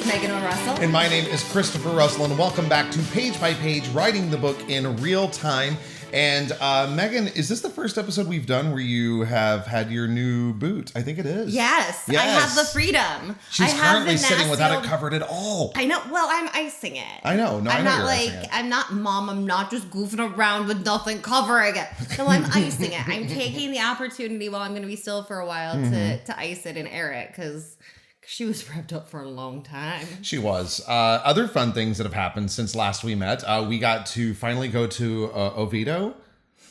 Megan O'Russell. And my name is Christopher Russell, and welcome back to Page by Page, writing the book in real time. And Megan, is this the first episode we've done where you have had your new boot? I think it is. Yes. I have the freedom. She's currently sitting without it covered at all. I know. Well, I'm icing it. I know. No, I'm I know not you're like, icing it. I'm not, Mom, I'm not just goofing around with nothing covering it. No, I'm icing it. I'm taking the opportunity while I'm going to be still for a while to ice it and air it because she was wrapped up for a long time. She was. Other fun things that have happened since last we met. We got to finally go to Oviedo.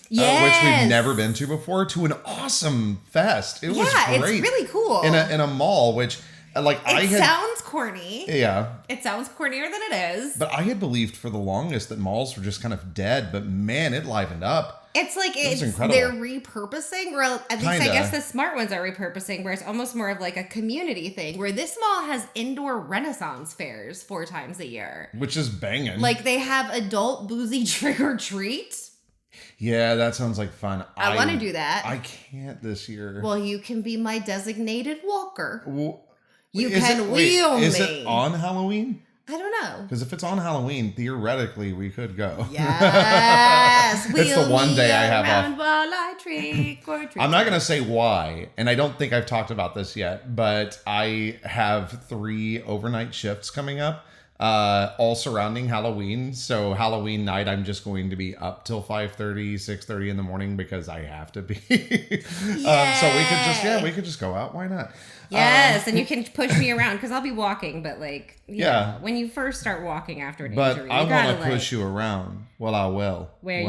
Yes. Which we've never been to before, to an awesome fest. It was great. It's really cool. In a mall, which sounds corny. Yeah. It sounds cornier than it is. But I had believed for the longest that malls were just kind of dead, but man, it livened up. It's like it was incredible. They're repurposing, or at least I guess the smart ones are repurposing, where it's almost more of like a community thing, where this mall has indoor Renaissance fairs 4 times a year. Which is banging. Like they have adult boozy trick or treat. Yeah, that sounds like fun. I want to do that. I can't this year. Well, you can be my designated walker. You Is can wheel me. Is it on Halloween? I don't know. Because if it's on Halloween, theoretically, we could go. Yes. It's the one day I have off. While I trick or treat. I'm not going to say why, and I don't think I've talked about this yet, but I have 3 overnight shifts coming up, all surrounding Halloween. So Halloween night, I'm just going to be up till 5:30, 6:30 in the morning because I have to be. So we could just go out. Why not? Yes, and you can push me around because I'll be walking, but like, yeah. When you first start walking after an but injury, I want to push you around. Well, I will. Where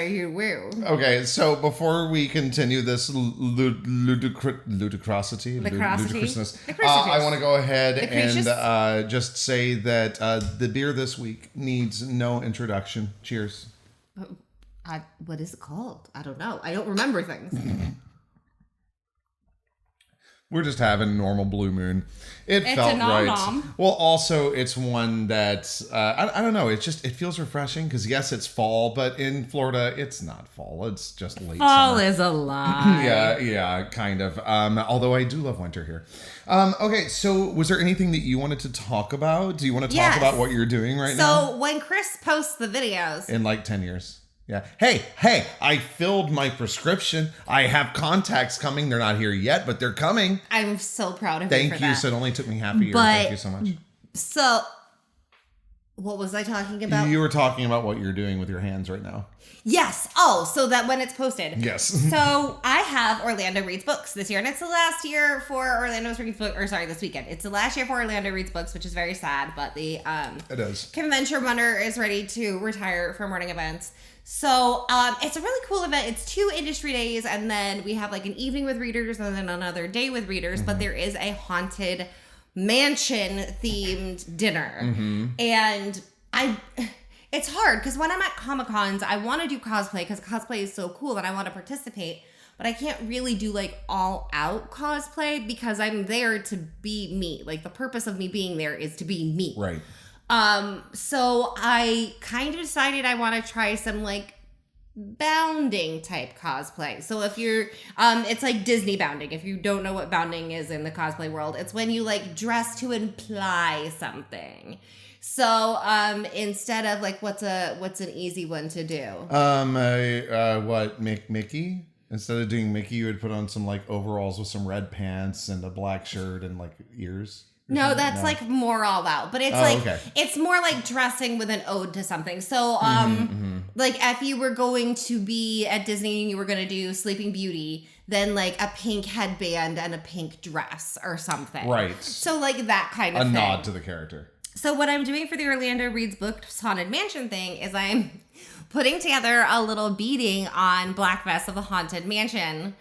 you will. Okay, so before we continue this ludicrousness, I want to go ahead and just say that the beer this week needs no introduction. Cheers. What is it called? I don't know. I don't remember things. We're just having normal Blue Moon. It's felt right. Well, also, it's one that, I don't know, it feels refreshing because, yes, it's fall, but in Florida, it's not fall. It's just late fall summer. Is a lie. Yeah, kind of. Although I do love winter here. Okay, so was there anything that you wanted to talk about? Do you want to talk about what you're doing right now? So when Chris posts the videos. In like 10 years. Yeah. Hey, I filled my prescription. I have contacts coming. They're not here yet, but they're coming. I'm so proud of you. Thank you. So it only took me half a year. Thank you so much. So, what was I talking about? You were talking about what you're doing with your hands right now. Yes. Oh, so that when it's posted. Yes. So I have Orlando Reads Books this year, and it's the last year for Orlando Reads Books, this weekend. It's the last year for Orlando Reads Books, which is very sad, but the it is. convention runner is ready to retire from morning events. So it's a really cool event. It's 2 industry days, and then we have like an evening with readers and then another day with readers, but there is a haunted mansion themed dinner. And it's hard because when I'm at Comic-Cons, I want to do cosplay because cosplay is so cool and I want to participate, but I can't really do like all out cosplay because I'm there to be me. Like the purpose of me being there is to be me. Right. So I kind of decided I want to try some like bounding type cosplay. So if you're, it's like Disney bounding. If you don't know what bounding is in the cosplay world, it's when you like dress to imply something. So, instead of like, what's an easy one to do? Mickey? Instead of doing Mickey, you would put on some like overalls with some red pants and a black shirt and like ears. No, that's like more all out, but it's it's more like dressing with an ode to something. So, like if you were going to be at Disney and you were going to do Sleeping Beauty, then like a pink headband and a pink dress or something. Right. So like that kind of thing. A nod to the character. So what I'm doing for the Orlando Reads Books Haunted Mansion thing is I'm putting together a little beading on Black Vest of the Haunted Mansion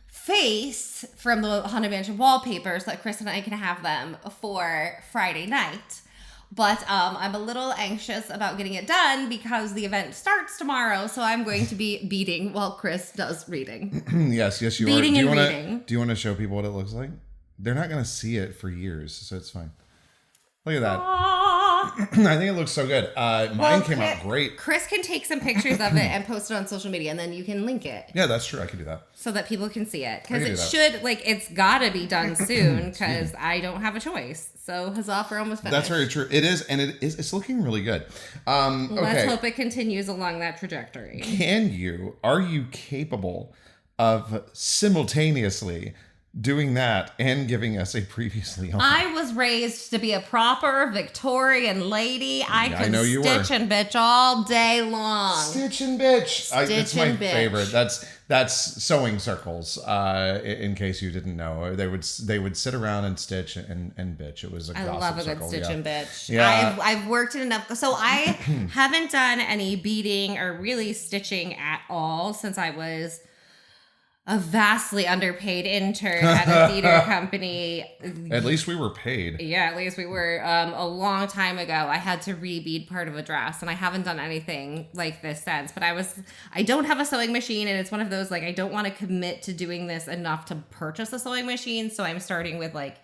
face from the Haunted Mansion wallpaper so that Chris and I can have them for Friday night. But I'm a little anxious about getting it done because the event starts tomorrow, so I'm going to be beading while Chris does reading. Yes, you beading are. Reading. Do you want to show people what it looks like? They're not going to see it for years, so it's fine. Look at that. Aw. I think it looks so good. Mine came out great. Chris can take some pictures of it and post it on social media, and then you can link it. Yeah, that's true. I can do that. So that people can see it. Because it's got to be done soon, because I don't have a choice. So huzzah for almost finished. That's very true. It is, and it's looking really good. Let's hope it continues along that trajectory. Are you capable of simultaneously doing that and giving us a previously on? I was raised to be a proper Victorian lady. I could stitch and bitch all day long. Stitch and bitch. It's my favorite. That's sewing circles. In case you didn't know, they would sit around and stitch and bitch. It was a gossip circle. I love a good stitch and bitch. Yeah. I've worked in enough. So I haven't done any beading or really stitching at all since I was a vastly underpaid intern at a theater company. At least we were paid. Yeah, at least we were. A long time ago, I had to re-bead part of a dress, and I haven't done anything like this since. But I don't have a sewing machine, and it's one of those, like, I don't want to commit to doing this enough to purchase a sewing machine, so I'm starting with, like,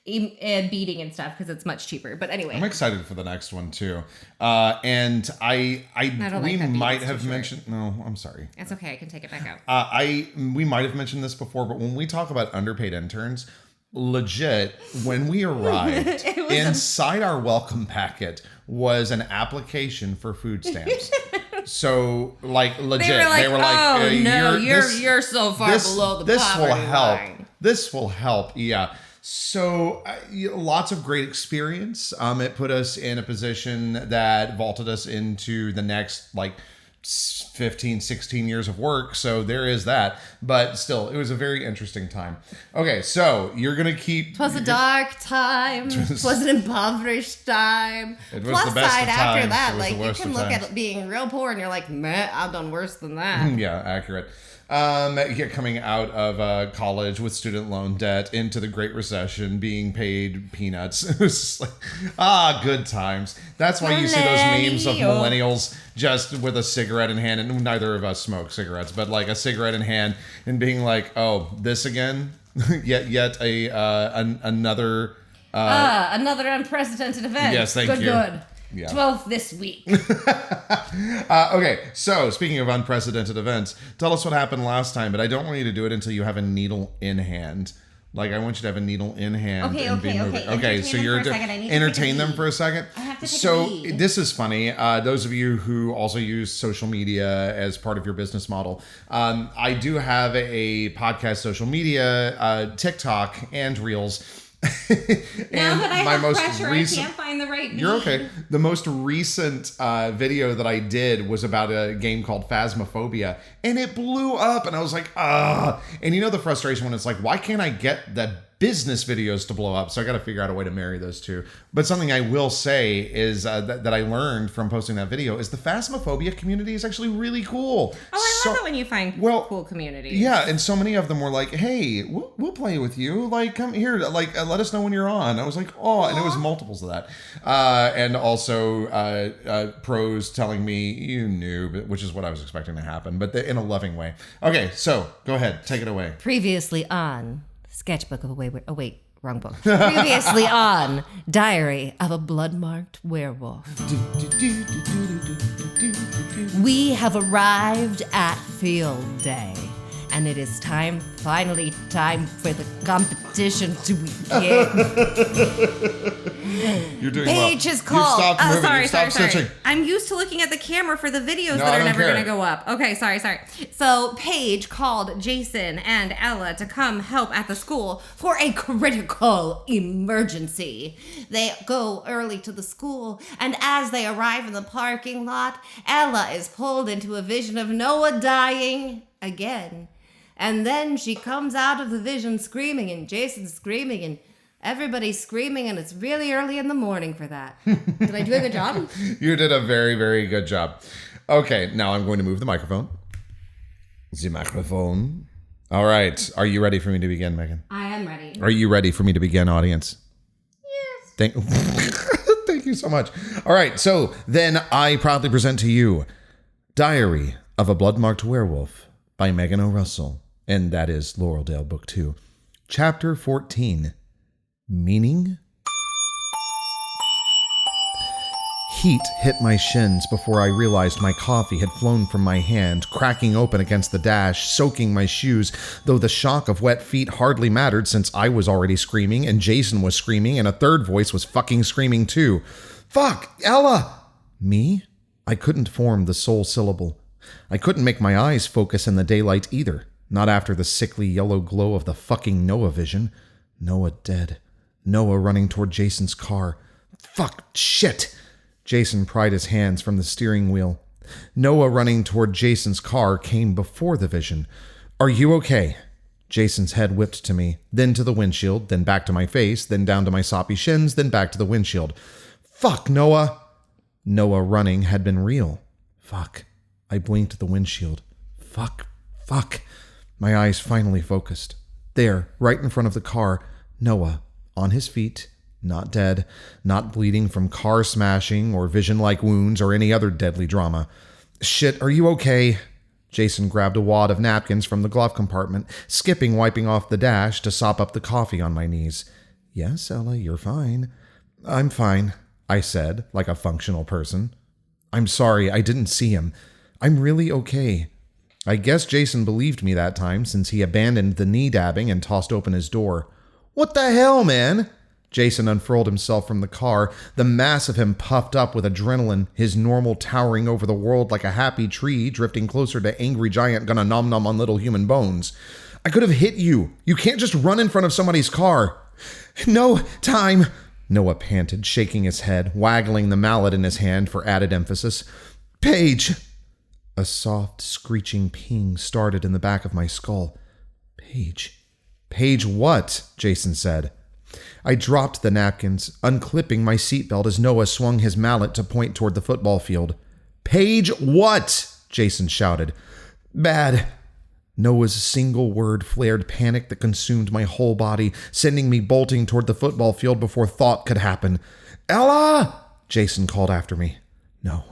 beading and stuff because it's much cheaper. But anyway, I'm excited for the next one too. And we might have mentioned. No, I'm sorry. It's okay. I can take it back out. We might have mentioned this before, but when we talk about underpaid interns, legit, when we arrived, inside our welcome packet was an application for food stamps. So, like, legit, they were like, "Oh no, you're so far below the poverty line. This will help." Yeah. So lots of great experience. It put us in a position that vaulted us into the next, like, 15, 16 years of work. So there is that. But still, it was a very interesting time. Okay, so you're going to keep... It was a dark time. It was an impoverished time. It was the best side of after times. that, like, you can look at being real poor and you're like, meh, I've done worse than that. Yeah, accurate. Coming out of college with student loan debt into the Great Recession, being paid peanuts. It was just like, good times. That's why you see those memes of millennials just with a cigarette in hand, and neither of us smoke cigarettes, but like a cigarette in hand and being like, oh, this again? yet another unprecedented event. Yes, thank you. Good. Yeah. 12th this week. Okay, so speaking of unprecedented events, tell us what happened last time, but I don't want you to do it until you have a needle in hand. Like, I want you to have a needle in hand and be moving. Okay, so you're entertain them for a second. I have to take so a lead. This is funny. Those of you who also use social media as part of your business model, I do have a podcast, social media, TikTok, and Reels. Now that I have pressure, I can't find the right bead. You're okay. The most recent video that I did was about a game called Phasmophobia, and it blew up, and I was like, And you know the frustration when it's like, why can't I get the business videos to blow up? So I got to figure out a way to marry those two. But something I will say is that I learned from posting that video is the Phasmophobia community is actually really cool. Oh, I love it when you find cool communities. Yeah, and so many of them were like, hey, we'll play with you. Like, come here. Like, let us know when you're on. I was like, and it was multiples of that. And also pros telling me, you noob, which is what I was expecting to happen, but in a loving way. Okay, so go ahead. Take it away. Previously on Sketchbook of a wait, wrong book. Previously on Diary of a Blood-Marked Werewolf. We have arrived at Field Day, and it is finally time for the competition to begin. You're doing Page well. is called. Stop moving. Stop Sorry. stitching. I'm used to looking at the camera for the videos that are never going to go up. Okay, sorry. So Paige called Jason and Ella to come help at the school for a critical emergency. They go early to the school, and as they arrive in the parking lot, Ella is pulled into a vision of Noah dying again. And then she comes out of the vision screaming, and Jason's screaming, and everybody's screaming, and it's really early in the morning for that. Did I do a good job? You did a very, very good job. Okay, now I'm going to move the microphone. The microphone. All right. Are you ready for me to begin, Megan? I am ready. Are you ready for me to begin, audience? Yes. Thank you so much. All right. So then I proudly present to you Diary of a Blood-Marked Werewolf by Megan O. Russell. And that is Laureldale Book 2. Chapter 14. Meaning? Heat hit my shins before I realized my coffee had flown from my hand, cracking open against the dash, soaking my shoes, though the shock of wet feet hardly mattered since I was already screaming and Jason was screaming and a third voice was fucking screaming too. Fuck, Ella! Me? I couldn't form the sole syllable. I couldn't make my eyes focus in the daylight either, not after the sickly yellow glow of the fucking Noah vision. Noah dead. Noah running toward Jason's car. Fuck, shit! Jason pried his hands from the steering wheel. Noah running toward Jason's car came before the vision. Are you okay? Jason's head whipped to me, then to the windshield, then back to my face, then down to my soppy shins, then back to the windshield. Fuck, Noah! Noah running had been real. Fuck. I blinked at the windshield. Fuck. My eyes finally focused. There, right in front of the car, Noah, on his feet, not dead, not bleeding from car smashing or vision-like wounds or any other deadly drama. Shit, are you okay? Jason grabbed a wad of napkins from the glove compartment, skipping wiping off the dash to sop up the coffee on my knees. Yes, Ella, you're fine. I'm fine, I said, like a functional person. I'm sorry, I didn't see him. I'm really okay. I guess Jason believed me that time since he abandoned the knee dabbing and tossed open his door. What the hell, man? Jason unfurled himself from the car, the mass of him puffed up with adrenaline, his normal towering over the world like a happy tree drifting closer to angry giant gonna nom nom on little human bones. I could have hit you. You can't just run in front of somebody's car. No time, Noah panted, shaking his head, waggling the mallet in his hand for added emphasis. Paige! A soft, screeching ping started in the back of my skull. Paige. Paige what? Jason said. I dropped the napkins, unclipping my seatbelt as Noah swung his mallet to point toward the football field. Paige what? Jason shouted. Bad. Noah's single word flared panic that consumed my whole body, sending me bolting toward the football field before thought could happen. Ella! Jason called after me. No.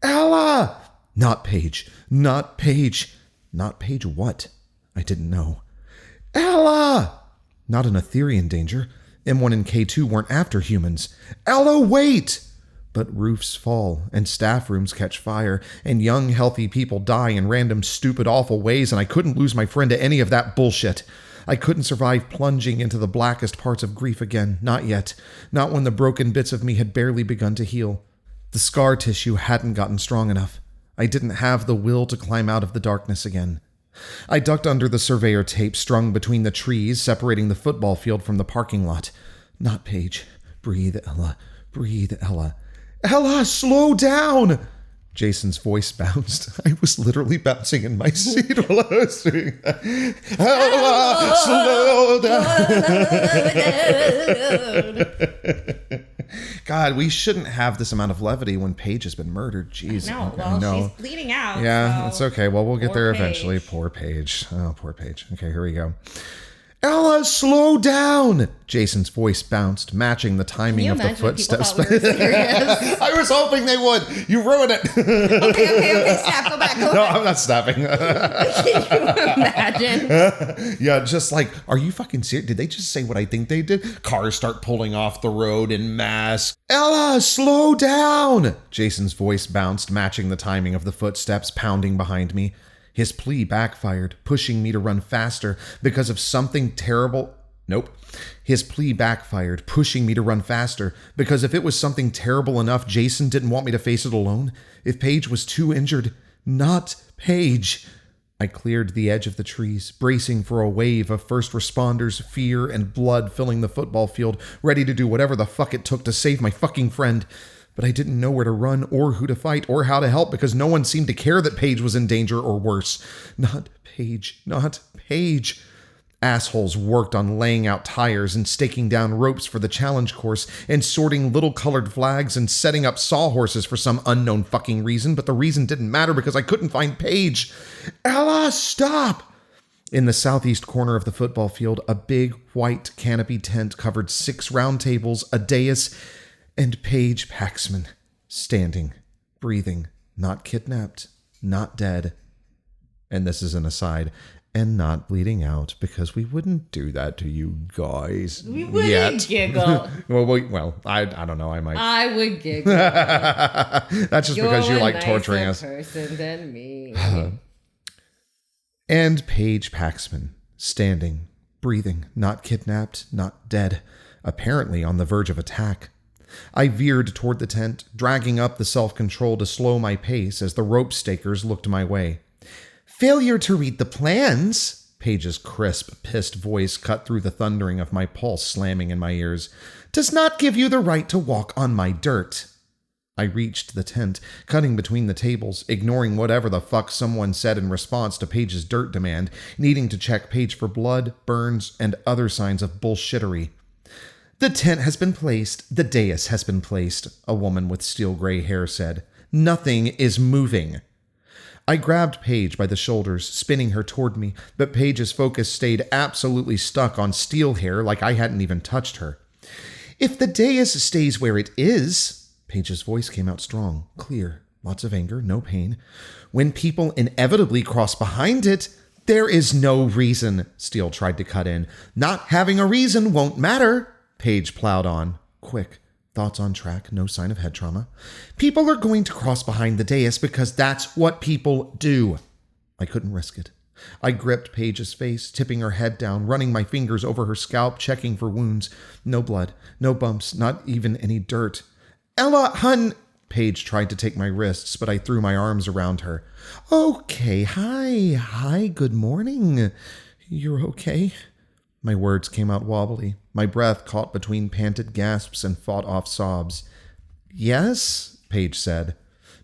Ella! Not Paige. Not Paige what? I didn't know. Ella! Not an Etherean danger. M1 and K2 weren't after humans. Ella, wait! But roofs fall, and staff rooms catch fire, and young, healthy people die in random, stupid, awful ways, and I couldn't lose my friend to any of that bullshit. I couldn't survive plunging into the blackest parts of grief again. Not yet. Not when the broken bits of me had barely begun to heal. The scar tissue hadn't gotten strong enough. I didn't have the will to climb out of the darkness again. I ducked under the surveyor tape strung between the trees separating the football field from the parking lot. Not Paige. Breathe, Ella. Breathe, Ella. Ella, slow down! Jason's voice bounced. I was literally bouncing in my seat while I was doing that. Ella, slow down! God, we shouldn't have this amount of levity when Paige has been murdered. Jeez. She's bleeding out. Yeah, so. It's okay. Well, we'll get there eventually. Poor Paige. Oh, poor Paige. Okay, here we go. Ella, slow down! Jason's voice bounced, matching the timing of the footsteps. I was hoping they would. You ruined it. Okay, stop. Go back. No, I'm not stopping. Can you imagine? Yeah, just like, are you fucking serious? Did they just say what I think they did? Cars start pulling off the road en masse. Ella, slow down! Jason's voice bounced, matching the timing of the footsteps pounding behind me. His plea backfired, pushing me to run faster because of something terrible. Nope. His plea backfired, pushing me to run faster because if it was something terrible enough, Jason didn't want me to face it alone. If Paige was too injured, not Paige. I cleared the edge of the trees, bracing for a wave of first responders, fear and blood filling the football field, ready to do whatever the fuck it took to save my fucking friend. But I didn't know where to run or who to fight or how to help because no one seemed to care that Paige was in danger or worse. Not Paige. Not Paige. Assholes worked on laying out tires and staking down ropes for the challenge course and sorting little colored flags and setting up sawhorses for some unknown fucking reason, but the reason didn't matter because I couldn't find Paige. Ella, stop! In the southeast corner of the football field, a big white canopy tent covered 6 round tables, a dais, and Paige Paxman, standing, breathing, not kidnapped, not dead. And this is an aside. and not bleeding out, because we wouldn't do that to you guys. We wouldn't giggle. well, I don't know. I might. I would giggle. That's just because you like torturing us. Person than me. And Paige Paxman, standing, breathing, not kidnapped, not dead, apparently on the verge of attack. I veered toward the tent, dragging up the self-control to slow my pace as the rope stakers looked my way. Failure to read the plans, Paige's crisp, pissed voice cut through the thundering of my pulse slamming in my ears, does not give you the right to walk on my dirt. I reached the tent, cutting between the tables, ignoring whatever the fuck someone said in response to Paige's dirt demand, needing to check Paige for blood, burns, and other signs of bullshittery. The tent has been placed, the dais has been placed, a woman with steel gray hair said. Nothing is moving. I grabbed Paige by the shoulders, spinning her toward me, but Paige's focus stayed absolutely stuck on steel hair like I hadn't even touched her. If the dais stays where it is, Paige's voice came out strong, clear, lots of anger, no pain. When people inevitably cross behind it, there is no reason, Steele tried to cut in. Not having a reason won't matter, Paige plowed on, quick. Thoughts on track, no sign of head trauma. People are going to cross behind the dais because that's what people do. I couldn't risk it. I gripped Paige's face, tipping her head down, running my fingers over her scalp, checking for wounds. No blood, no bumps, not even any dirt. Ella, hun! Paige tried to take my wrists, but I threw my arms around her. Okay, hi, good morning. You're okay? My words came out wobbly. My breath caught between panted gasps and fought off sobs. Yes, Paige said.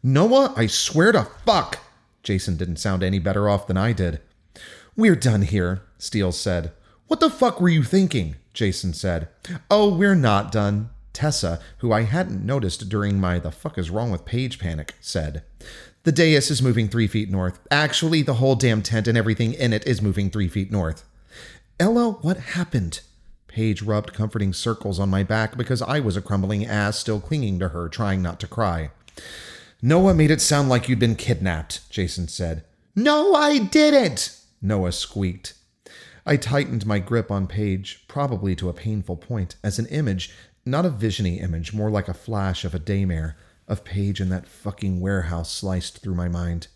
Noah, I swear to fuck! Jason didn't sound any better off than I did. We're done here, Steele said. What the fuck were you thinking? Jason said. Oh, we're not done. Tessa, who I hadn't noticed during my the fuck is wrong with Paige panic, said. The dais is moving 3 feet north. Actually, the whole damn tent and everything in it is moving 3 feet north. Ella, what happened? Paige rubbed comforting circles on my back because I was a crumbling ass still clinging to her, trying not to cry. Noah made it sound like you'd been kidnapped, Jason said. No, I didn't, Noah squeaked. I tightened my grip on Paige, probably to a painful point, as an image, not a vision-y image, more like a flash of a daymare, of Paige in that fucking warehouse sliced through my mind.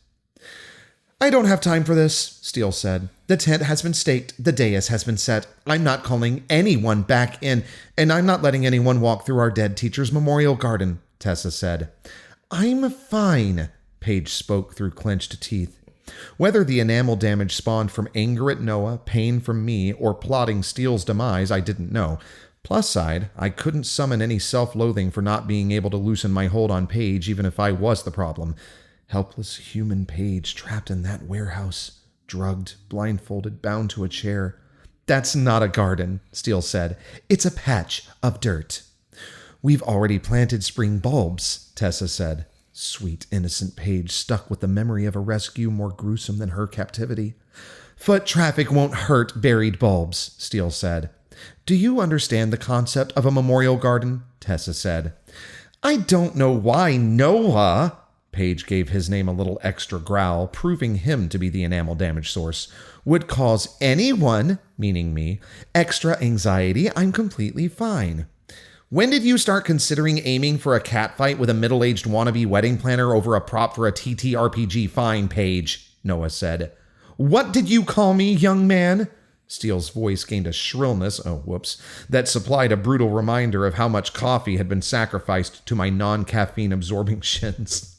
I don't have time for this, Steele said. The tent has been staked, the dais has been set. I'm not calling anyone back in, and I'm not letting anyone walk through our dead teacher's memorial garden, Tessa said. I'm fine, Paige spoke through clenched teeth. Whether the enamel damage spawned from anger at Noah, pain from me, or plotting Steele's demise, I didn't know. Plus side, I couldn't summon any self-loathing for not being able to loosen my hold on Paige even if I was the problem. Helpless human Paige trapped in that warehouse, drugged, blindfolded, bound to a chair. That's not a garden, Steele said. It's a patch of dirt. We've already planted spring bulbs, Tessa said. Sweet, innocent Paige stuck with the memory of a rescue more gruesome than her captivity. Foot traffic won't hurt buried bulbs, Steele said. Do you understand the concept of a memorial garden? Tessa said. I don't know why Noah... Paige gave his name a little extra growl, proving him to be the enamel damage source. Would cause anyone, meaning me, extra anxiety. I'm completely fine. When did you start considering aiming for a catfight with a middle-aged wannabe wedding planner over a prop for a TTRPG? Fine, Paige, Noah said. What did you call me, young man? Steele's voice gained a shrillness, that supplied a brutal reminder of how much coffee had been sacrificed to my non-caffeine absorbing shins.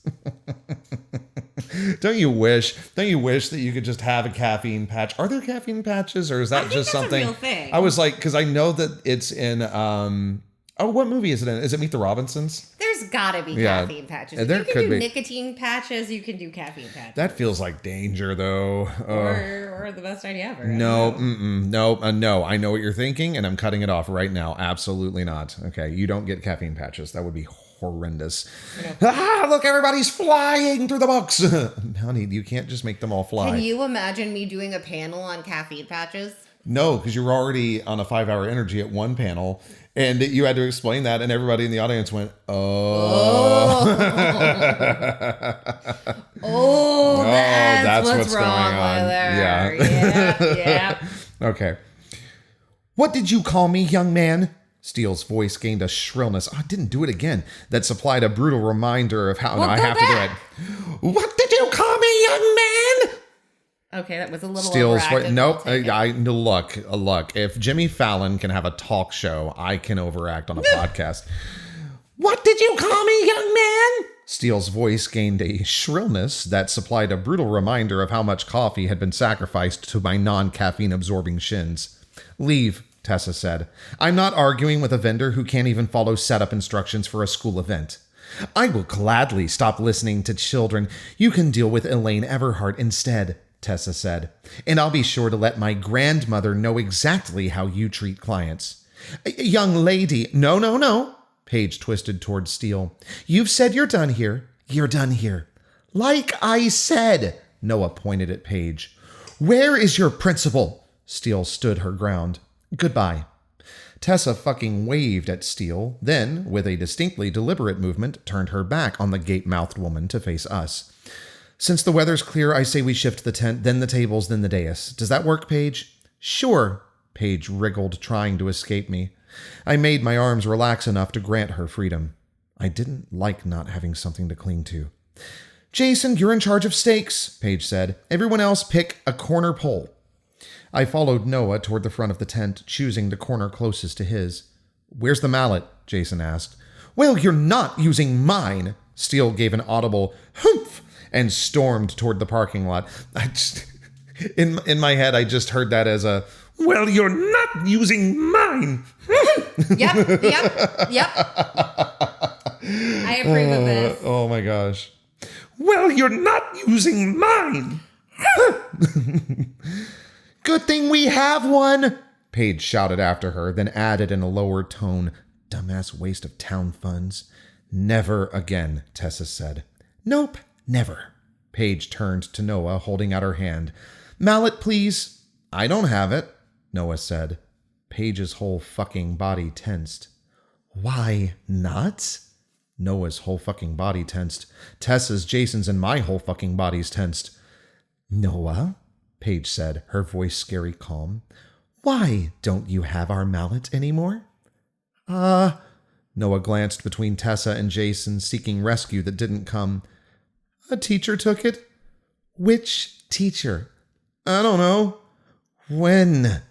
Don't you wish that you could just have a caffeine patch? Are there caffeine patches, or is that just something? A real thing. I was like, because I know that it's in what movie is it in? Is it Meet the Robinsons? There's gotta be caffeine patches. If there you can could do be nicotine patches, you can do caffeine patches. That feels like danger, though. Or the best idea ever. No. I know what you're thinking, and I'm cutting it off right now. Absolutely not. Okay, you don't get caffeine patches. That would be horrendous. Look, everybody's flying through the books. Honey, you can't just make them all fly. Can you imagine me doing a panel on caffeine patches? No, because you were already on a 5-hour energy at one panel, and you had to explain that, and everybody in the audience went, oh. Oh, that's what's wrong going on. with her. Yeah. Yeah. Okay. What did you call me, young man? Steele's voice gained a shrillness. Oh, I didn't do it again. That supplied a brutal reminder of how. Well, no, I go have back. to do it. What did you call me, young man? Okay, that was a little Steele's overacted. voice. Nope. I'll take it. Look. If Jimmy Fallon can have a talk show, I can overact on a podcast. What did you call me, young man? Steele's voice gained a shrillness that supplied a brutal reminder of how much coffee had been sacrificed to my non-caffeine absorbing shins. Leave, Tessa said. I'm not arguing with a vendor who can't even follow setup instructions for a school event. I will gladly stop listening to children. You can deal with Elaine Everhart instead, Tessa said. And I'll be sure to let my grandmother know exactly how you treat clients. Young lady, no. Paige twisted toward Steele. You've said you're done here. You're done here. Like I said, Noah pointed at Paige. Where is your principal? Steele stood her ground. Goodbye. Tessa fucking waved at Steele, then, with a distinctly deliberate movement, turned her back on the gape-mouthed woman to face us. Since the weather's clear, I say we shift the tent, then the tables, then the dais. Does that work, Paige? Sure, Paige wriggled, trying to escape me. I made my arms relax enough to grant her freedom. I didn't like not having something to cling to. Jason, you're in charge of steaks, Paige said. Everyone else pick a corner pole. I followed Noah toward the front of the tent, choosing the corner closest to his. Where's the mallet? Jason asked. Well, you're not using mine. Steele gave an audible humph and stormed toward the parking lot. In my head, I just heard that as a, well, you're not using mine. Yep. I approve of this. Oh my gosh. Well, you're not using mine. Good thing we have one, Paige shouted after her, then added in a lower tone, dumbass waste of town funds. Never again, Tessa said. Nope, never. Paige turned to Noah, holding out her hand. Mallet, please. I don't have it, Noah said. Paige's whole fucking body tensed. Why not? Noah's whole fucking body tensed. Tessa's, Jason's, and my whole fucking body's tensed. Noah, Paige said, her voice scary calm. Why don't you have our mallet anymore? Noah glanced between Tessa and Jason, seeking rescue that didn't come. A teacher took it. Which teacher? I don't know. When?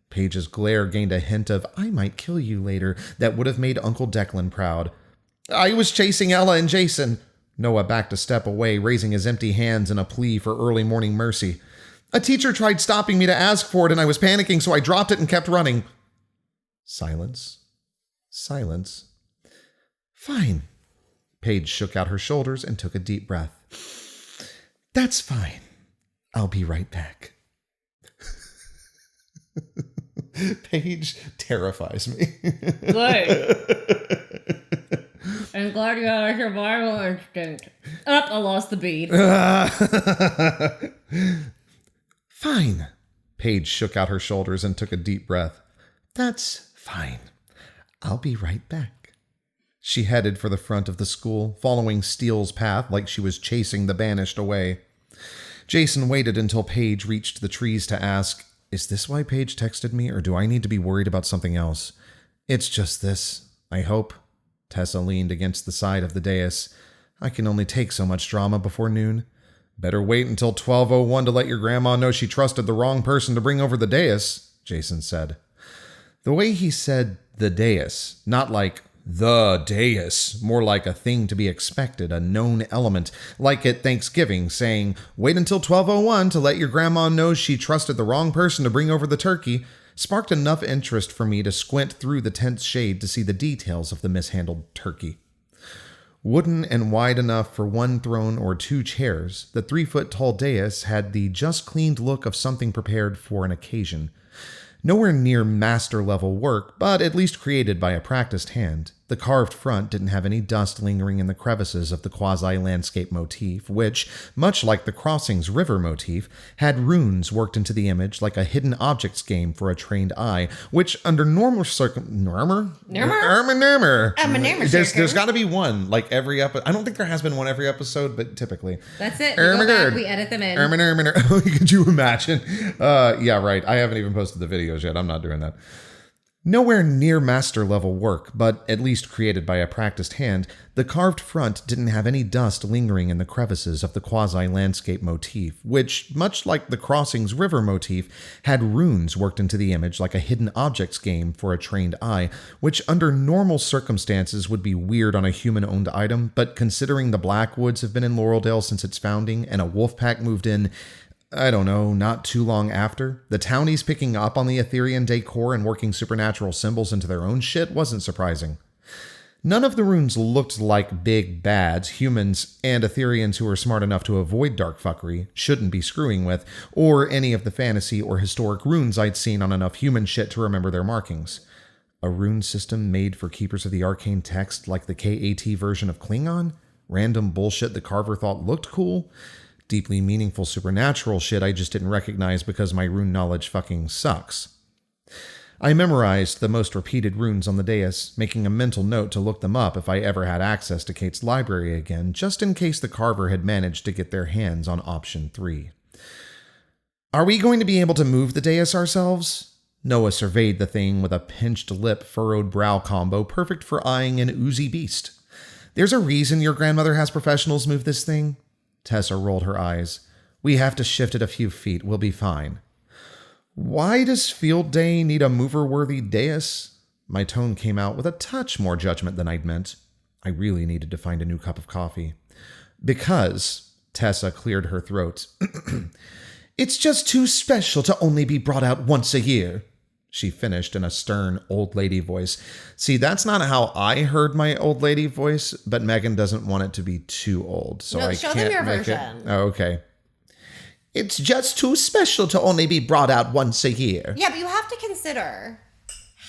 Paige's glare gained a hint of, I might kill you later, that would have made Uncle Declan proud. I was chasing Ella and Jason. Noah backed a step away, raising his empty hands in a plea for early morning mercy. A teacher tried stopping me to ask for it, and I was panicking, so I dropped it and kept running. Silence. Silence. Fine. Paige shook out her shoulders and took a deep breath. That's fine. I'll be right back. Paige terrifies me. Good. I'm glad you had a survival instinct. I lost the bead. Fine. Paige shook out her shoulders and took a deep breath. That's fine. I'll be right back. She headed for the front of the school, following Steele's path like she was chasing the banished away. Jason waited until Paige reached the trees to ask, Is this why Paige texted me, or do I need to be worried about something else? It's just this, I hope. Tessa leaned against the side of the dais. I can only take so much drama before noon. Better wait until 12:01 to let your grandma know she trusted the wrong person to bring over the dais, Jason said. The way he said the dais, not like the dais, more like a thing to be expected, a known element, like at Thanksgiving, saying, wait until 12:01 to let your grandma know she trusted the wrong person to bring over the turkey, sparked enough interest for me to squint through the tent's shade to see the details of the mishandled turkey. Wooden and wide enough for one throne or two chairs, the 3-foot-tall dais had the just-cleaned look of something prepared for an occasion. Nowhere near master-level work, but at least created by a practiced hand. The carved front didn't have any dust lingering in the crevices of the quasi-landscape motif, which, much like the Crossings River motif, had runes worked into the image like a hidden objects game for a trained eye, which under normal There's got to be one, like every episode. I don't think there has been one every episode, but typically. That's it. We go back, we edit them in. Could you imagine? Yeah, right. I haven't even posted the videos yet. I'm not doing that. Nowhere near master level work, but at least created by a practiced hand, the carved front didn't have any dust lingering in the crevices of the quasi-landscape motif, which, much like the Crossings River motif, had runes worked into the image like a hidden objects game for a trained eye, which under normal circumstances would be weird on a human-owned item, but considering the Blackwoods have been in Laureldale since its founding and a wolf pack moved in, I don't know, not too long after, the townies picking up on the Etherean decor and working supernatural symbols into their own shit wasn't surprising. None of the runes looked like big bads humans and Ethereans who are smart enough to avoid dark fuckery shouldn't be screwing with, or any of the fantasy or historic runes I'd seen on enough human shit to remember their markings. A rune system made for keepers of the arcane text like the KAT version of Klingon? Random bullshit the carver thought looked cool? Deeply meaningful supernatural shit I just didn't recognize because my rune knowledge fucking sucks. I memorized the most repeated runes on the dais, making a mental note to look them up if I ever had access to Kate's library again, just in case the carver had managed to get their hands on option 3. Are we going to be able to move the dais ourselves? Noah surveyed the thing with a pinched lip, furrowed brow combo perfect for eyeing an oozy beast. There's a reason your grandmother has professionals move this thing? Tessa rolled her eyes. We have to shift it a few feet. We'll be fine. Why does Field Day need a mover-worthy dais? My tone came out with a touch more judgment than I'd meant. I really needed to find a new cup of coffee. Because, Tessa cleared her throat, it's just too special to only be brought out once a year, she finished in a stern old lady voice. See, that's not how I heard my old lady voice, but Megan doesn't want it to be too old, so I show can't them your make version. it. Oh, okay. It's just too special to only be brought out once a year. Yeah, but you have to consider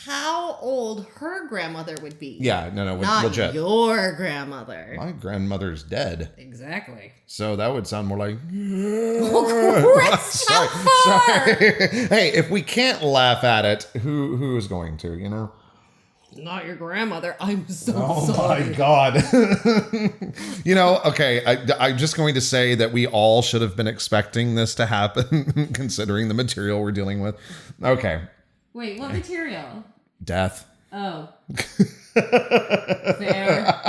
how old her grandmother would be. Yeah, no, not legit. Your grandmother. My grandmother's dead. Exactly. So that would sound more like... Sorry. Hey, if we can't laugh at it, who is going to, you know? Not your grandmother. I'm so sorry. Oh my God. You know, okay, I'm just going to say that we all should have been expecting this to happen, considering the material we're dealing with. Okay. Wait, what material? Death. Oh. Fair.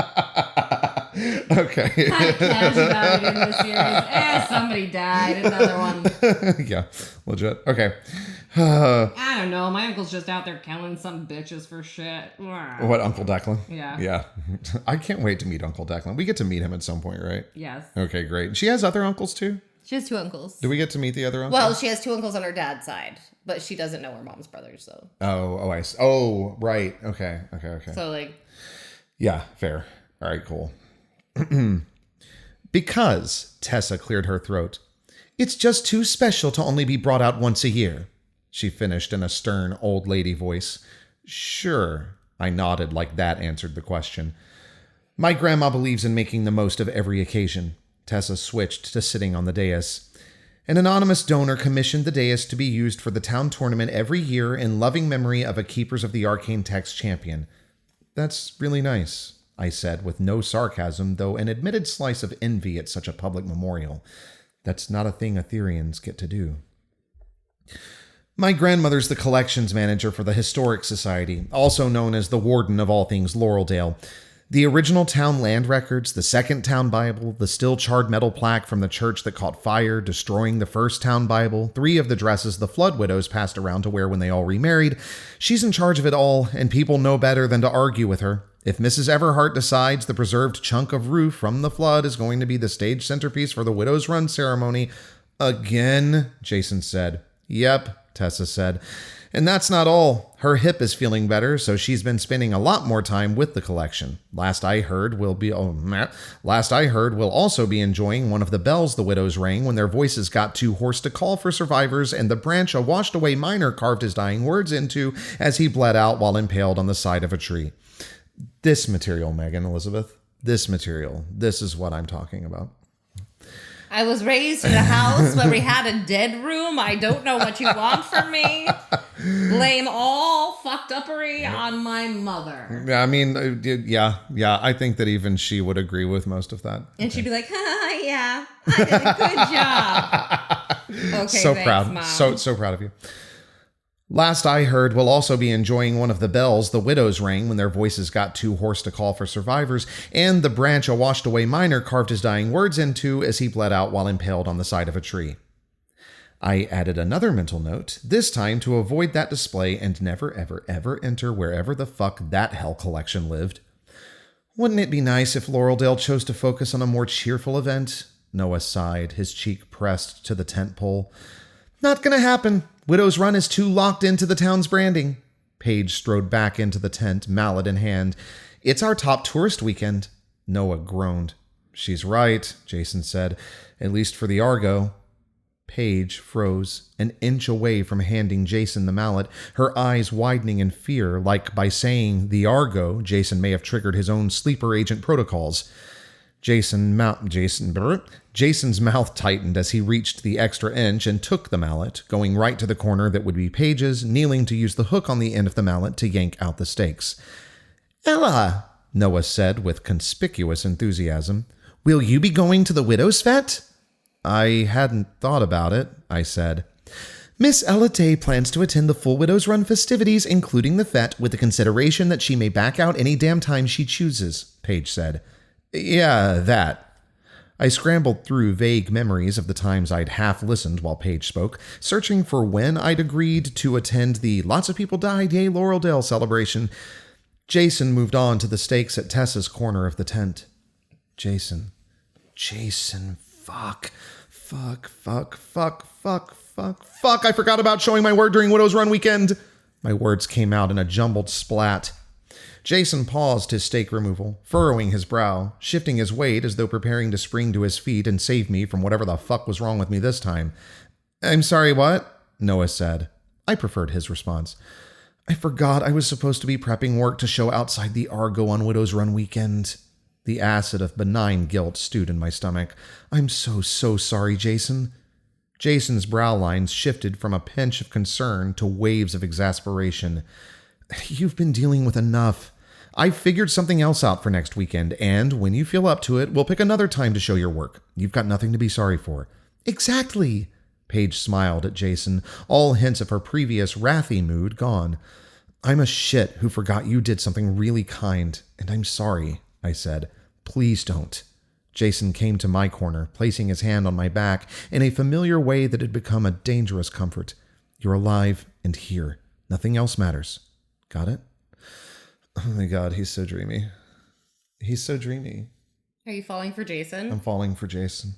Okay. Kind of casualty in this series. Somebody died. Another one. Yeah, legit. Okay. I don't know. My uncle's just out there killing some bitches for shit. What, Uncle Declan? Yeah. Yeah. I can't wait to meet Uncle Declan. We get to meet him at some point, right? Yes. Okay, great. She has other uncles too? She has 2 uncles. Do we get to meet the other uncle? Well, she has 2 uncles on her dad's side, but she doesn't know her mom's brothers, so. I see. Oh, right. Okay. So, like. Yeah, fair. All right, cool. Because, Tessa cleared her throat, it's just too special to only be brought out once a year, she finished in a stern old lady voice. Sure, I nodded like that answered the question. My grandma believes in making the most of every occasion. Tessa switched to sitting on the dais. An anonymous donor commissioned the dais to be used for the town tournament every year in loving memory of a Keepers of the Arcane Text champion. That's really nice, I said with no sarcasm, though an admitted slice of envy at such a public memorial. That's not a thing Ethereans get to do. My grandmother's the collections manager for the Historic Society, also known as the Warden of all things Laureldale. The original town land records, the second town Bible, the still charred metal plaque from the church that caught fire, destroying the first town Bible, 3 of the dresses the Flood widows passed around to wear when they all remarried. She's in charge of it all, and people know better than to argue with her. If Mrs. Everhart decides the preserved chunk of roof from the flood is going to be the stage centerpiece for the widow's run ceremony, again, Jason said. Yep, Tessa said. And that's not all. Her hip is feeling better, so she's been spending a lot more time with the collection. Last I heard, we'll also be enjoying one of the bells the widows rang when their voices got too hoarse to call for survivors, and the branch a washed-away miner carved his dying words into as he bled out while impaled on the side of a tree. This material, Megan Elizabeth. This material. This is what I'm talking about. I was raised in a house where we had a dead room. I don't know what you want from me. Blame all fucked uppery on my mother. Yeah, I mean, yeah. I think that even she would agree with most of that. And she'd be like, yeah, I did a good job. Okay, so thanks, proud. Mom. So proud of you. Last I heard, we'll also be enjoying one of the bells the widows rang when their voices got too hoarse to call for survivors, and the branch a washed-away miner carved his dying words into as he bled out while impaled on the side of a tree. I added another mental note, this time to avoid that display and never, ever, ever enter wherever the fuck that hell collection lived. Wouldn't it be nice if Laureldale chose to focus on a more cheerful event? Noah sighed, his cheek pressed to the tent pole. Not gonna happen. Widow's Run is too locked into the town's branding. Paige strode back into the tent, mallet in hand. It's our top tourist weekend. Noah groaned. She's right, Jason said, at least for the Argo. Paige froze, an inch away from handing Jason the mallet, her eyes widening in fear, like by saying the Argo, Jason may have triggered his own sleeper agent protocols. Jason's mouth tightened as he reached the extra inch and took the mallet, going right to the corner that would be Paige's, kneeling to use the hook on the end of the mallet to yank out the stakes. Ella, Noah said with conspicuous enthusiasm, will you be going to the widow's fete? I hadn't thought about it, I said. Miss Ella Day plans to attend the full Widow's Run festivities, including the fete, with the consideration that she may back out any damn time she chooses, Paige said. Yeah, that. I scrambled through vague memories of the times I'd half listened while Paige spoke, searching for when I'd agreed to attend the Lots of People Died Yay Laureldale celebration. Jason moved on to the stakes at Tessa's corner of the tent. Jason, fuck, I forgot about showing my word during Widow's Run weekend. My words came out in a jumbled splat. Jason paused his stake removal, furrowing his brow, shifting his weight as though preparing to spring to his feet and save me from whatever the fuck was wrong with me this time. I'm sorry, what? Noah said. I preferred his response. I forgot I was supposed to be prepping work to show outside the Argo on Widow's Run weekend. The acid of benign guilt stewed in my stomach. I'm so sorry, Jason. Jason's brow lines shifted from a pinch of concern to waves of exasperation. You've been dealing with enough. I've figured something else out for next weekend, and when you feel up to it, we'll pick another time to show your work. You've got nothing to be sorry for. Exactly. Paige smiled at Jason, all hints of her previous wrathy mood gone. I'm a shit who forgot you did something really kind, and I'm sorry, I said. Please don't. Jason came to my corner, placing his hand on my back in a familiar way that had become a dangerous comfort. You're alive and here. Nothing else matters. Got it? Oh my God, he's so dreamy. He's so dreamy. Are you falling for Jason? I'm falling for Jason.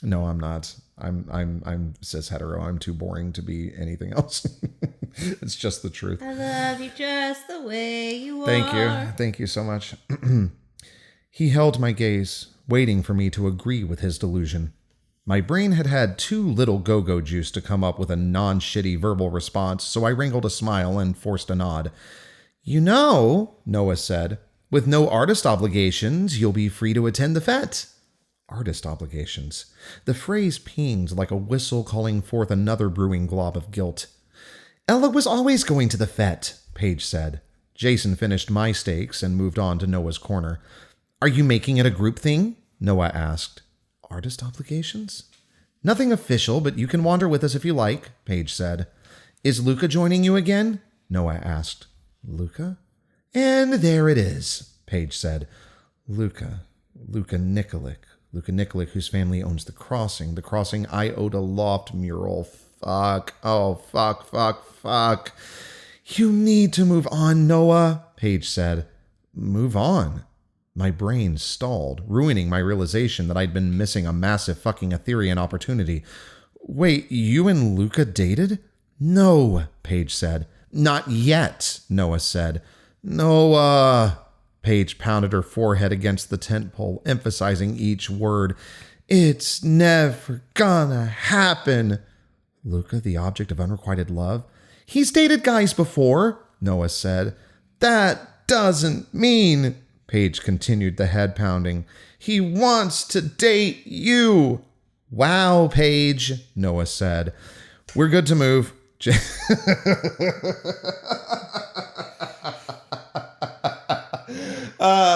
No, I'm not. I'm cis hetero. I'm too boring to be anything else. It's just the truth. I love you just the way you are. Thank you. Thank you so much. He held my gaze, waiting for me to agree with his delusion. My brain had had too little go-go juice to come up with a non-shitty verbal response, so I wrinkled a smile and forced a nod. You know, Noah said, with no artist obligations, you'll be free to attend the fete. Artist obligations. The phrase pinged like a whistle calling forth another brewing glob of guilt. Ella was always going to the fete, Paige said. Jason finished my stakes and moved on to Noah's corner. Are you making it a group thing? Noah asked. Artist obligations? Nothing official, but you can wander with us if you like, Paige said. Is Luca joining you again? Noah asked. Luca? And there it is, Paige said. Luca Nikolic, whose family owns the crossing Iota Loft mural. Fuck. You need to move on, Noah, Paige said. Move on? My brain stalled, ruining my realization that I'd been missing a massive fucking Etherean opportunity. Wait, you and Luca dated? No, Paige said. Not yet, Noah said. Noah. Paige pounded her forehead against the tent pole, emphasizing each word. It's never gonna happen. Luca, the object of unrequited love? He's dated guys before, Noah said. That doesn't mean, Paige continued, the head pounding. He wants to date you. Wow, Paige, Noah said. We're good to move.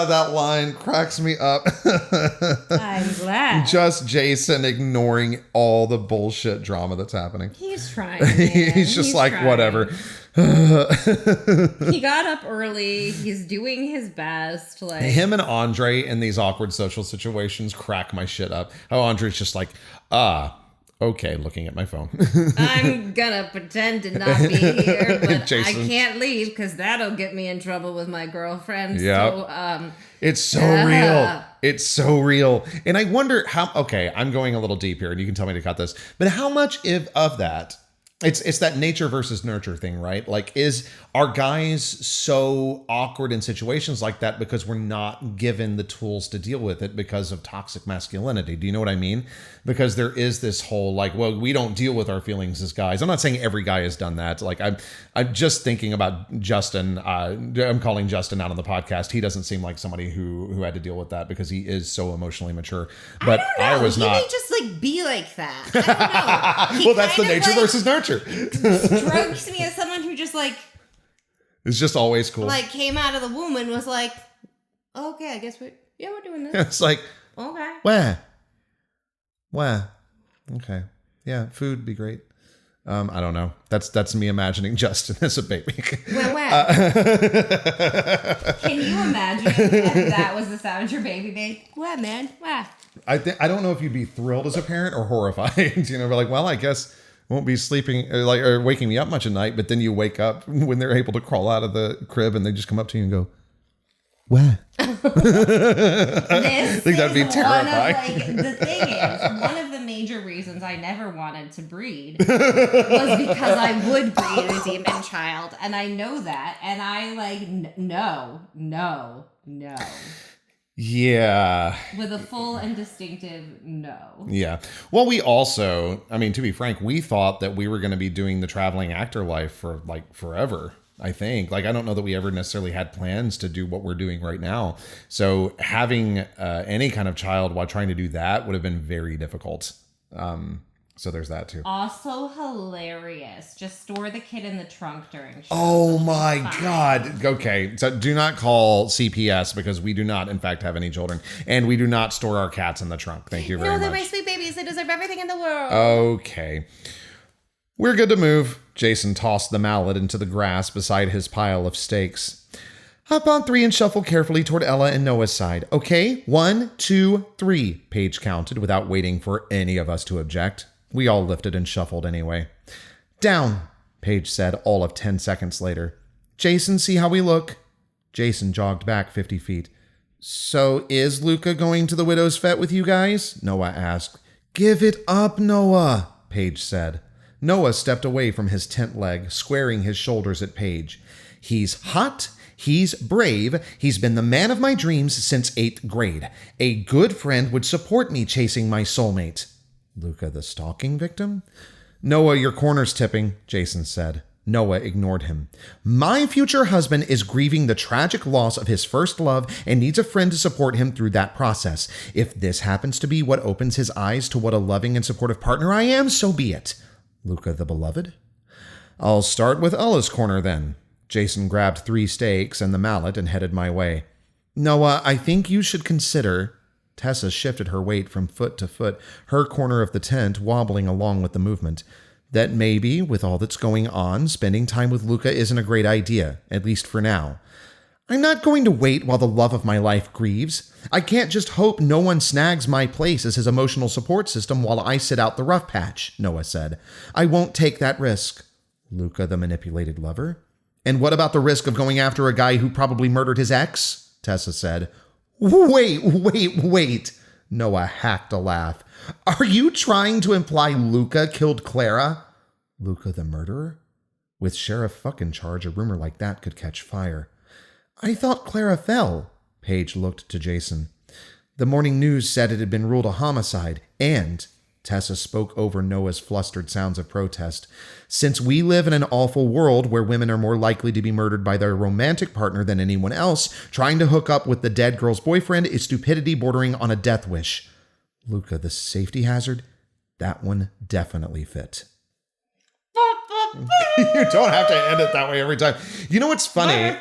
That line cracks me up. I'm glad. Just Jason ignoring all the bullshit drama that's happening. He's trying. Man. He's just like, trying. Whatever. He got up early. He's doing his best. Like him and Andre in these awkward social situations crack my shit up. How Andre's just like, okay, looking at my phone. I'm gonna pretend to not be here, but Jason. I can't leave because that'll get me in trouble with my girlfriend. Yep. So, it's so real. It's so real. And I wonder how, okay, I'm going a little deep here and you can tell me to cut this, but how much of that, it's that nature versus nurture thing, right? Like, are guys so awkward in situations like that because we're not given the tools to deal with it because of toxic masculinity? Do you know what I mean? Because there is this whole like, well, we don't deal with our feelings as guys. I'm not saying every guy has done that. Like I'm just thinking about Justin. I'm calling Justin out on the podcast. He doesn't seem like somebody who had to deal with that because he is so emotionally mature. But I was not. He may just like be like that. I don't know. Well, that's the nature versus nurture. Strikes me as someone who just like. It's just always cool. Like came out of the womb and was like, okay, I guess we're doing this. It's like, okay. Where? Okay. Yeah, food would be great. I don't know. That's me imagining Justin as a baby. Where? Can you imagine if that was the sound your baby made? Where, man? Where? I don't know if you'd be thrilled as a parent or horrified. You know, but like, well, I guess won't be sleeping or waking me up much at night. But then you wake up when they're able to crawl out of the crib and they just come up to you and go, where? I think that'd be terrifying. The thing is, one of the major reasons I never wanted to breed was because I would breed a demon child, and I know that, and I like no. Yeah. With a full and distinctive no. Yeah. Well, we also, I mean, to be frank, we thought that we were going to be doing the traveling actor life for like forever. I think. Like, I don't know that we ever necessarily had plans to do what we're doing right now. So having any kind of child while trying to do that would have been very difficult. So there's that too. Also hilarious. Just store the kid in the trunk during shows. Oh my God. Okay. So do not call CPS because we do not, in fact, have any children. And we do not store our cats in the trunk. Thank you very much. No, they're my sweet babies. They deserve everything in the world. Okay. We're good to move. Jason tossed the mallet into the grass beside his pile of steaks. Hop on 3 and shuffle carefully toward Ella and Noah's side. Okay, 1, 2, 3, Paige counted without waiting for any of us to object. We all lifted and shuffled anyway. Down, Paige said all of 10 seconds later. Jason, see how we look? Jason jogged back 50 feet. So is Luca going to the widow's fete with you guys? Noah asked. Give it up, Noah, Paige said. Noah stepped away from his tent leg, squaring his shoulders at Paige. He's hot. He's brave. He's been the man of my dreams since 8th grade. A good friend would support me chasing my soulmate. Luca, the stalking victim? Noah, your corner's tipping, Jason said. Noah ignored him. My future husband is grieving the tragic loss of his first love and needs a friend to support him through that process. If this happens to be what opens his eyes to what a loving and supportive partner I am, so be it. Luca the beloved? I'll start with Ella's corner then. Jason grabbed 3 steaks and the mallet and headed my way. Noah, I think you should consider... Tessa shifted her weight from foot to foot, her corner of the tent wobbling along with the movement. That maybe, with all that's going on, spending time with Luca isn't a great idea, at least for now. I'm not going to wait while the love of my life grieves. I can't just hope no one snags my place as his emotional support system while I sit out the rough patch, Noah said. I won't take that risk. Luca, the manipulated lover? And what about the risk of going after a guy who probably murdered his ex? Tessa said. Wait. Noah hacked a laugh. Are you trying to imply Luca killed Clara? Luca the murderer? With Sheriff Fuck in charge, a rumor like that could catch fire. I thought Clara fell. Paige looked to Jason. The morning news said it had been ruled a homicide, and Tessa spoke over Noah's flustered sounds of protest. Since we live in an awful world where women are more likely to be murdered by their romantic partner than anyone else, trying to hook up with the dead girl's boyfriend is stupidity bordering on a death wish. Luca, the safety hazard? That one definitely fit. You don't have to end it that way every time. You know what's funny?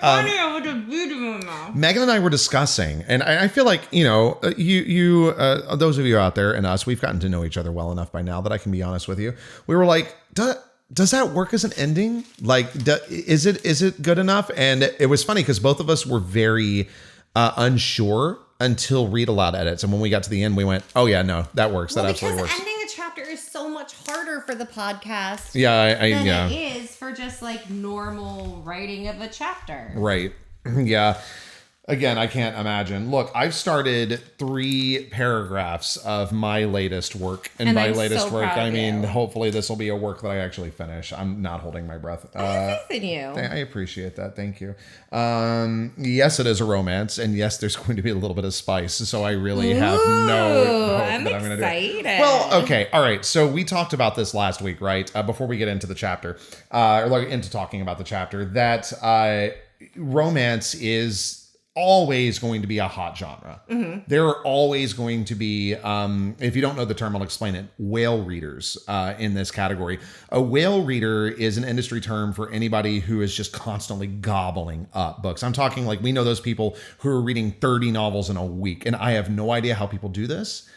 Megan and I were discussing, and I feel like, you know, those of you out there and us, we've gotten to know each other well enough by now that I can be honest with you. We were like, does that work as an ending? Like, is it good enough? And it was funny because both of us were very unsure until read aloud edits. And when we got to the end, we went, oh yeah, no, that works. That absolutely works. Ending a chapter is so much harder for the podcast than it is for just like normal writing of a chapter. Right. Yeah. Again, I can't imagine. Look, I've started 3 paragraphs of my latest work. And by latest work, I mean, hopefully this will be a work that I actually finish. I'm not holding my breath. I have faith in you. I appreciate that. Thank you. Yes, it is a romance. And yes, there's going to be a little bit of spice. So I really have no hope I'm that I'm going to do it. Well, okay. All right. So we talked about this last week, right? Before we get into the chapter, or like into talking about the chapter, that romance is always going to be a hot genre. Mm-hmm. There are always going to be, if you don't know the term, I'll explain it, whale readers in this category. A whale reader is an industry term for anybody who is just constantly gobbling up books. I'm talking like we know those people who are reading 30 novels in a week, and I have no idea how people do this.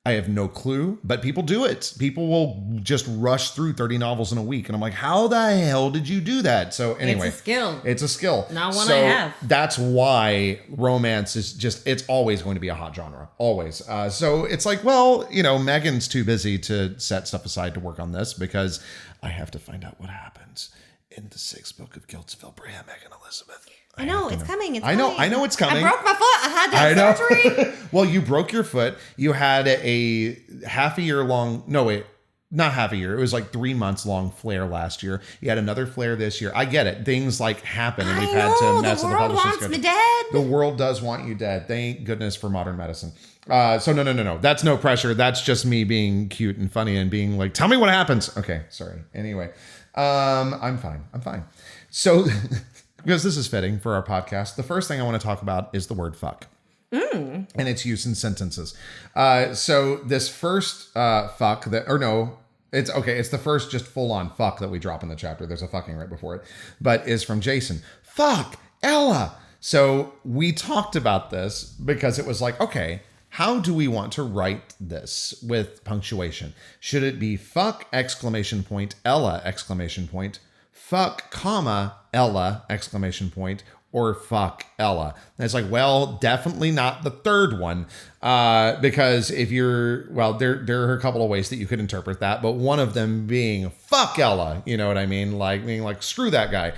I have no clue, but people do it. People will just rush through 30 novels in a week. And I'm like, how the hell did you do that? So anyway. It's a skill. It's a skill. Not one I have. That's why romance is just, it's always going to be a hot genre. Always. So it's like, well, you know, Megan's too busy to set stuff aside to work on this because I have to find out what happens in the 6th book of Guildsville. Brea, Megan, Elizabeth. I know it's coming. I know it's coming. I broke my foot. I had to have surgery. Well, you broke your foot. You had a half a year long. No, wait, not half a year. It was like 3 months long flare last year. You had another flare this year. I get it. Things like happen, and we've had to mess with the publishing schedule. The world wants me dead. The world does want you dead. Thank goodness for modern medicine. So no. That's no pressure. That's just me being cute and funny and being like, tell me what happens. Okay, sorry. Anyway, I'm fine. So. Because this is fitting for our podcast, the first thing I want to talk about is the word fuck. And its use in sentences. So this first fuck it's the first just full-on fuck that we drop in the chapter. There's a fucking right before it. But is from Jason. Fuck, Ella. So we talked about this because it was like, okay, how do we want to write this with punctuation? Should it be fuck, exclamation point, Ella, exclamation point, fuck, comma, Ella, exclamation point, or fuck Ella? And it's like, well, definitely not the third one. Because if you're, well, there are a couple of ways that you could interpret that, but one of them being fuck Ella, you know what I mean? Like being like, screw that guy.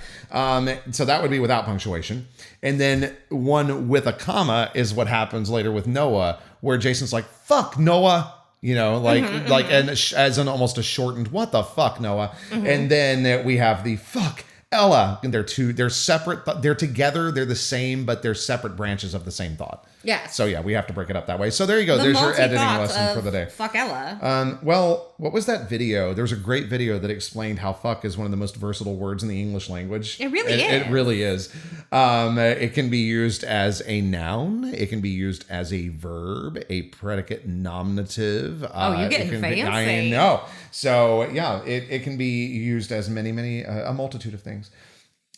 So that would be without punctuation. And then one with a comma is what happens later with Noah, where Jason's like, fuck Noah. You know, like, and as an almost a shortened, what the fuck, Noah? Mm-hmm. And then we have the fuck Ella. And they're separate, but they're together. They're the same, but they're separate branches of the same thought. Yeah. So yeah, we have to break it up that way. So there you go. There's your editing lesson for the day. Fuck Ella. Well, what was that video? There was a great video that explained how fuck is one of the most versatile words in the English language. It really is. It really is. It can be used as a noun. It can be used as a verb, a predicate nominative. You're getting fancy. I know. So yeah, it can be used as many, a multitude of things.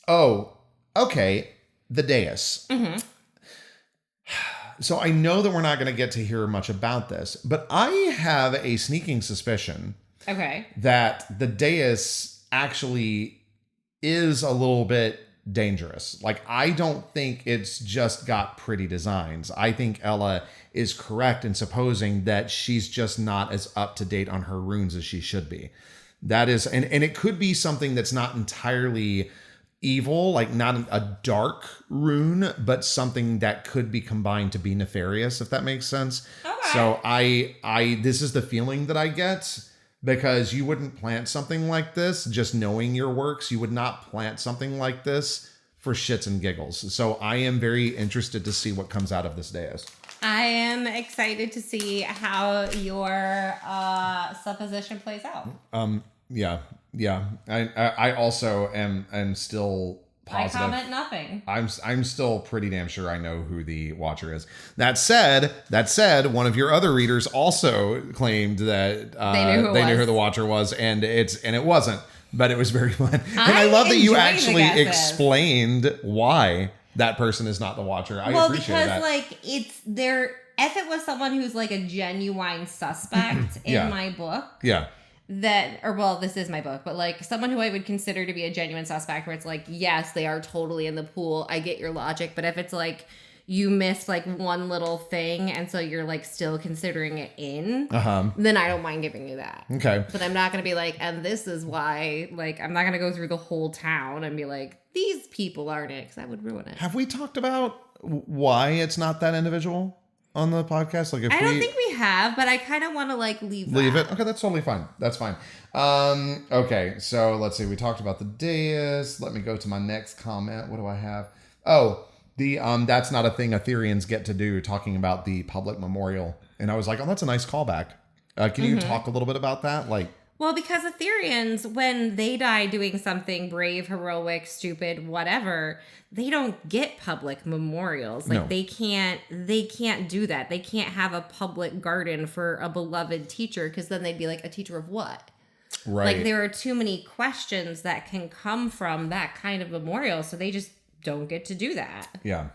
Oh, okay. The dais. Mm-hmm. So I know that we're not going to get to hear much about this, but I have a sneaking suspicion that the dais actually is a little bit dangerous. Like, I don't think it's just got pretty designs. I think Ella is correct in supposing that she's just not as up to date on her runes as she should be. That is, and it could be something that's not entirely evil, like not a dark rune, but something that could be combined to be nefarious, if that makes sense. Okay. So I this is the feeling that I get, because you wouldn't plant something like this just knowing your works. You would not plant something like this for shits and giggles. So I am very interested to see what comes out of this dais. I am excited to see how your supposition plays out. Yeah. I also am still positive. I comment nothing. I'm still pretty damn sure I know who the Watcher is. That said, one of your other readers also claimed that they knew who the Watcher was, and it wasn't, but it was very fun. And I love that you actually explained why that person is not the Watcher. I appreciate that. Well, because like it's there. If it was someone who's like a genuine suspect in my book, this is my book, but like someone who I would consider to be a genuine suspect, where it's like, yes, they are totally in the pool. I get your logic, but if it's like you missed like one little thing, and so you're like still considering it in, then I don't mind giving you that. Okay, but I'm not gonna be like, and this is why. Like, I'm not gonna go through the whole town and be like, these people aren't it, because that would ruin it. Have we talked about why it's not that individual on the podcast? Like, I don't think we have, but I kind of want to like leave it. Okay, that's totally fine. That's fine. Okay, so let's see. We talked about the dais. Let me go to my next comment. What do I have? Oh, the that's not a thing Ethereans get to do. Talking about the public memorial, and I was like, oh, that's a nice callback. Can you talk a little bit about that? Like, well, because Ethereans, when they die doing something brave, heroic, stupid, whatever, they don't get public memorials. Like they can't do that. They can't have a public garden for a beloved teacher, because then they'd be like, a teacher of what? Right. Like, there are too many questions that can come from that kind of memorial, so they just don't get to do that. Yeah.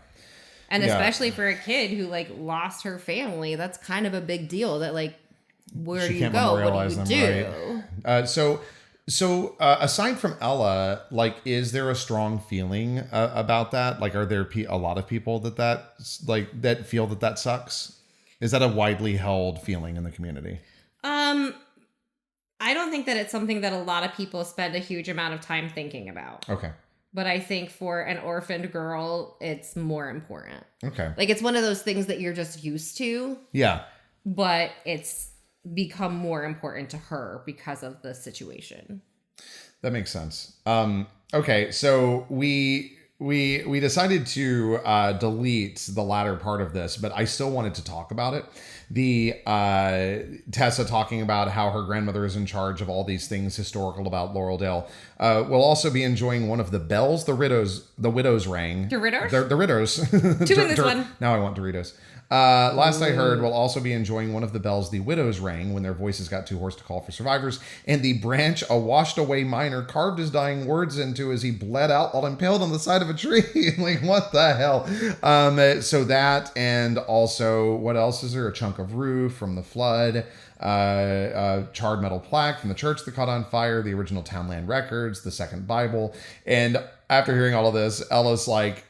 And especially for a kid who like lost her family, that's kind of a big deal. That like, where do you go? What do you do? Right. So aside from Ella, like, is there a strong feeling about that? Like, are there a lot of people that feel that sucks? Is that a widely held feeling in the community? I don't think that it's something that a lot of people spend a huge amount of time thinking about. Okay. But I think for an orphaned girl, it's more important. Okay. Like, it's one of those things that you're just used to. Yeah. But it's become more important to her because of the situation. That makes sense. Okay, so we decided to delete the latter part of this, but I still wanted to talk about it. The Tessa talking about how her grandmother is in charge of all these things historical about Laureldale. Will also be enjoying one of the bells the widows rang. Doritos? The Ritos. Two in this one. Now I want Doritos. Last I heard, we'll also be enjoying one of the bells the widows rang when their voices got too hoarse to call for survivors, and the branch a washed-away miner carved his dying words into as he bled out while impaled on the side of a tree. Like, what the hell? So that, and also, what else is there? A chunk of roof from the flood, a charred metal plaque from the church that caught on fire, the original Townland records, the second Bible. And after hearing all of this, Ella's like,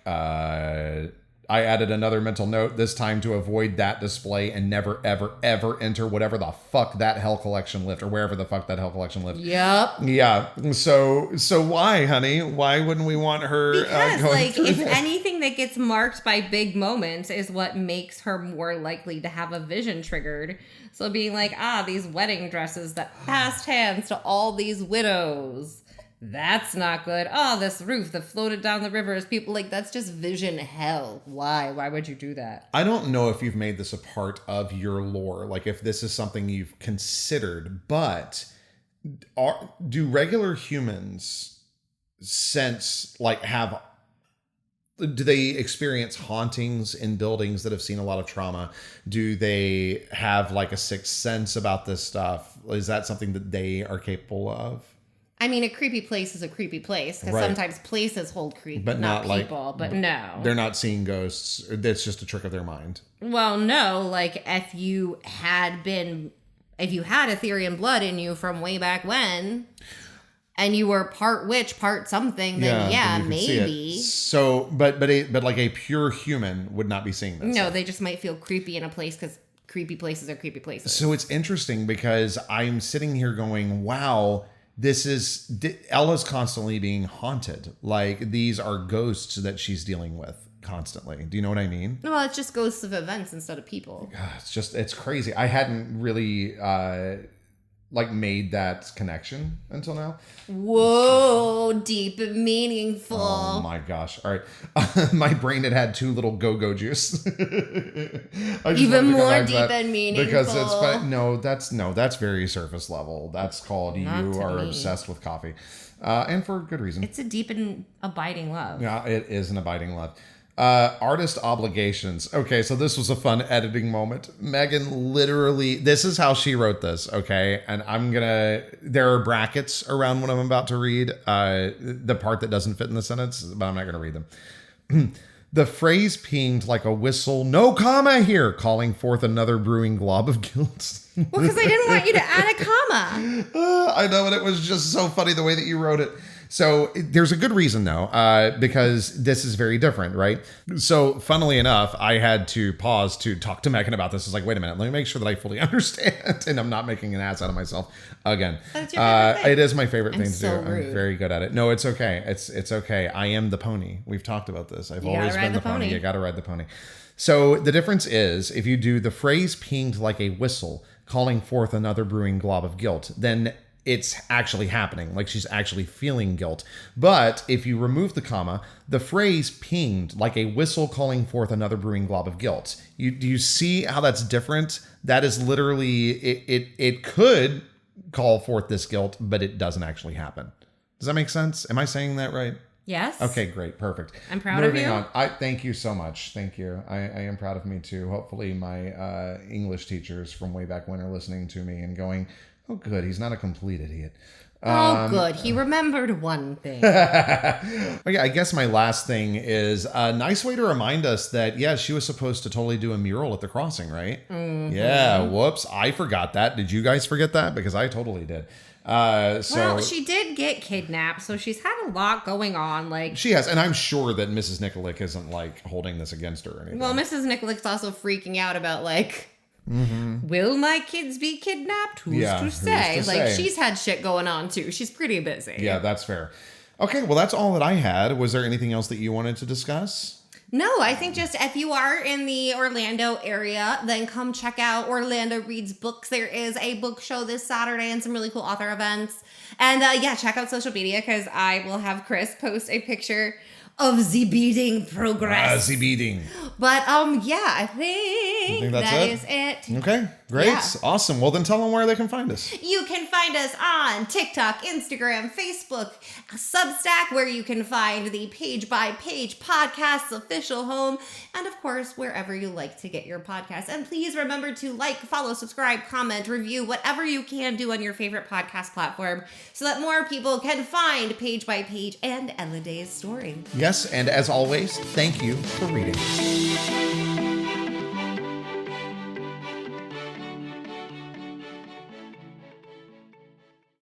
I added another mental note, this time to avoid that display and never, ever, ever enter whatever the fuck that Hell Collection lived, or wherever the fuck that Hell Collection lived. Yep. Yeah. So why, honey? Why wouldn't we want her? Because, like, if anything that gets marked by big moments is what makes her more likely to have a vision triggered. So being like, these wedding dresses that passed hands to all these widows. That's not good. Oh, this roof that floated down the river is people like, that's just vision hell. Why? Why would you do that? I don't know if you've made this a part of your lore, like if this is something you've considered, but do regular humans do they experience hauntings in buildings that have seen a lot of trauma? Do they have like a sixth sense about this stuff? Is that something that they are capable of? I mean, a creepy place is a creepy place, because sometimes places hold creep, but not people. But no, they're not seeing ghosts. It's just a trick of their mind. Well, no, like if you had Ethereum blood in you from way back when, and you were part witch, part something, then maybe. So, but like a pure human would not be seeing this. No, they just might feel creepy in a place because creepy places are creepy places. So it's interesting because I'm sitting here going, wow. Ella's constantly being haunted. Like, these are ghosts that she's dealing with constantly. Do you know what I mean? Well, it's just ghosts of events instead of people. It's crazy. I hadn't really like made that connection until now. Whoa, deep and meaningful. Oh my gosh. All right. My brain had two little go-go juice. Even more deep and meaningful. Because it's fun. No, that's very surface level. That's called Not you to are me. obsessed with coffee. And for good reason. It's a deep and abiding love. Yeah, it is an abiding love. Artist obligations. Okay, so this was a fun editing moment. Megan literally, this is how she wrote this, okay? And there are brackets around what I'm about to read, the part that doesn't fit in the sentence, but I'm not going to read them. The phrase pinged like a whistle, no comma here, calling forth another brewing glob of guilt. Well, because I didn't want you to add a comma. I know, and it was just so funny the way that you wrote it. So there's a good reason, though, because this is very different, right? So funnily enough, I had to pause to talk to Megan about this. It's like, wait a minute, let me make sure that I fully understand and I'm not making an ass out of myself again. That's your favorite thing. It is my favorite thing to so do. rude. I'm very good at it. No, it's okay. It's okay. I am the pony. We've talked about this. I've always been the pony. You got to ride the pony. So the difference is if you do the phrase pinged like a whistle, calling forth another brewing glob of guilt, then it's actually happening. Like she's actually feeling guilt. But if you remove the comma, the phrase pinged like a whistle calling forth another brewing glob of guilt. Do you see how that's different? That is literally, it could call forth this guilt, but it doesn't actually happen. Does that make sense? Am I saying that right? Yes. Okay, great. Perfect. I'm proud of you. Moving on. Thank you so much. Thank you. I am proud of me too. Hopefully my English teachers from way back when are listening to me and going, oh, good. He's not a complete idiot. Good. He remembered one thing. Okay, I guess my last thing is a nice way to remind us that, yeah, she was supposed to totally do a mural at the crossing, right? Mm-hmm. Yeah, whoops. I forgot that. Did you guys forget that? Because I totally did. Well, she did get kidnapped, so she's had a lot going on. Like she has, and I'm sure that Mrs. Nikolic isn't like holding this against her or anything. Well, Mrs. Nikolic's also freaking out about like, will my kids be kidnapped? Who's to say? Like she's had shit going on too. She's pretty busy. Yeah, that's fair. Okay, well, that's all that I had. Was there anything else that you wanted to discuss? No, I think just if you are in the Orlando area, then come check out Orlando Reads Books. There is a book show this Saturday and some really cool author events. And yeah, check out social media because I will have Chris post a picture of the beating progress. The beating. But yeah, I think that is it. Okay, great. Yeah. Awesome. Well, then tell them where they can find us. You can find us on TikTok, Instagram, Facebook, Substack, where you can find the Page by Page podcast's official home, and of course, wherever you like to get your podcasts. And please remember to like, follow, subscribe, comment, review, whatever you can do on your favorite podcast platform so that more people can find Page by Page and Ella Day's story. Yes, and as always, thank you for reading.